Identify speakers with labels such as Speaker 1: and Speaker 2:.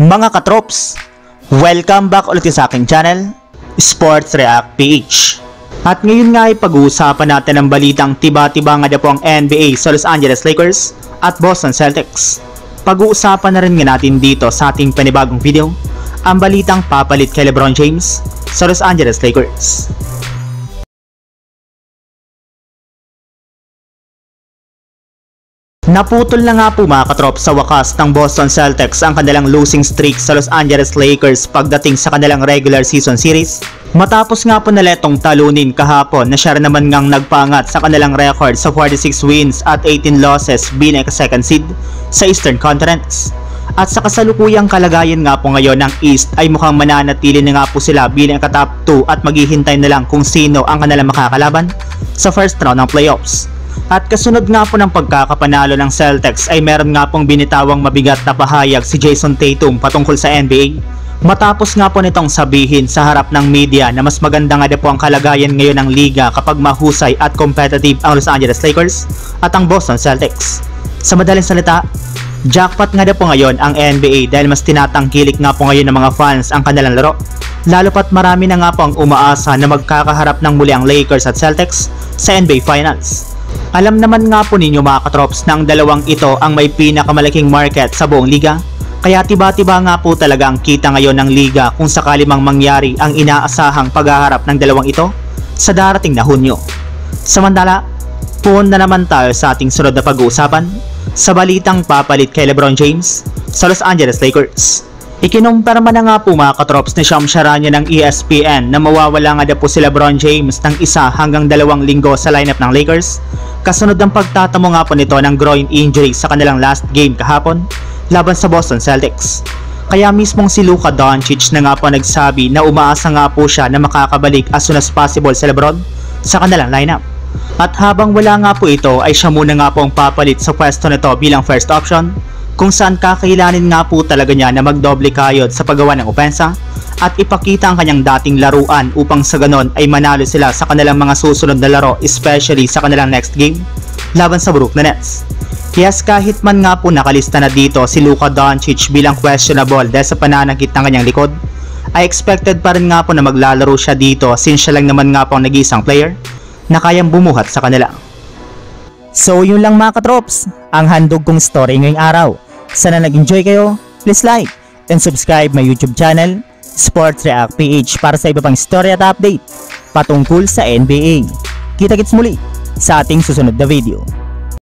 Speaker 1: Mga katrops, welcome back ulit sa aking channel, Sports React PH. At ngayon nga ay pag-uusapan natin ang balitang tiba-tiba nga po ang NBA sa Los Angeles Lakers at Boston Celtics. Pag-uusapan na rin nga natin dito sa ating panibagong video, ang balitang papalit kay LeBron James sa Los Angeles Lakers. Naputol na nga po mga katrop sa wakas ng Boston Celtics ang kanilang losing streak sa Los Angeles Lakers pagdating sa kanilang regular season series. Matapos nga po nila itong talunin kahapon na siya naman ngang nagpaangat sa kanilang record sa 46 wins at 18 losses bilang second seed sa Eastern Conference. At sa kasalukuyang kalagayan nga po ngayon ng East ay mukhang mananatili na nga po sila bilang ka-top 2 at maghihintay na lang kung sino ang kanilang makakalaban sa first round ng playoffs. At kasunod nga po ng pagkakapanalo ng Celtics ay meron nga pong binitawang mabigat na pahayag si Jason Tatum patungkol sa NBA. Matapos nga po nitong sabihin sa harap ng media na mas maganda nga po ang kalagayan ngayon ng liga kapag mahusay at competitive ang Los Angeles Lakers at ang Boston Celtics. Sa madaling salita, jackpot nga po ngayon ang NBA dahil mas tinatangkilik nga po ngayon ng mga fans ang kanilang laro. Lalo pat marami na nga po ang umaasa na magkakaharap ng muli ang Lakers at Celtics sa NBA Finals. Alam naman nga po ninyo mga katrops na ang dalawang ito ang may pinakamalaking market sa buong liga. Kaya tiba-tiba nga po talaga ang kita ngayon ng liga kung sakali mang mangyari ang inaasahang paghaharap ng dalawang ito sa darating na Hunyo. Samantala, puon na naman tayo sa ating sunod na pag-uusapan sa balitang papalit kay LeBron James sa Los Angeles Lakers. Ikinumpirma na nga po mga katrops na siyam siya ng ESPN na mawawala nga po si LeBron James ng 1 hanggang 2 linggo sa lineup ng Lakers. Kasunod ng pagtatamo nga po nito ng groin injury sa kanilang last game kahapon laban sa Boston Celtics. Kaya mismong si Luka Doncic na nga po nagsabi na umaasa nga po siya na makakabalik as soon as possible si LeBron sa kanilang lineup. At habang wala nga po ito ay siya muna nga po ang papalit sa pwesto nito bilang first option, kung saan kakailanin nga po talaga niya na magdoble kayod sa paggawa ng opensa at ipakita ang kanyang dating laruan upang sa ganon ay manalo sila sa kanilang mga susunod na laro, especially sa kanilang next game laban sa Brooklyn Nets. Yes, kahit man nga po nakalista na dito si Luka Doncic bilang questionable dahil sa pananakit ng kanyang likod, ay expected pa rin nga po na maglalaro siya dito since siya lang naman nga po ang nag-iisang player na kayang bumuhat sa kanila.
Speaker 2: So yun lang mga katrops, ang handog kong story ngayong araw. Sana nag-enjoy kayo, please like and subscribe my YouTube channel, Sports React PH, para sa iba pang story at update patungkol sa NBA. Kita-kits muli sa ating susunod na video.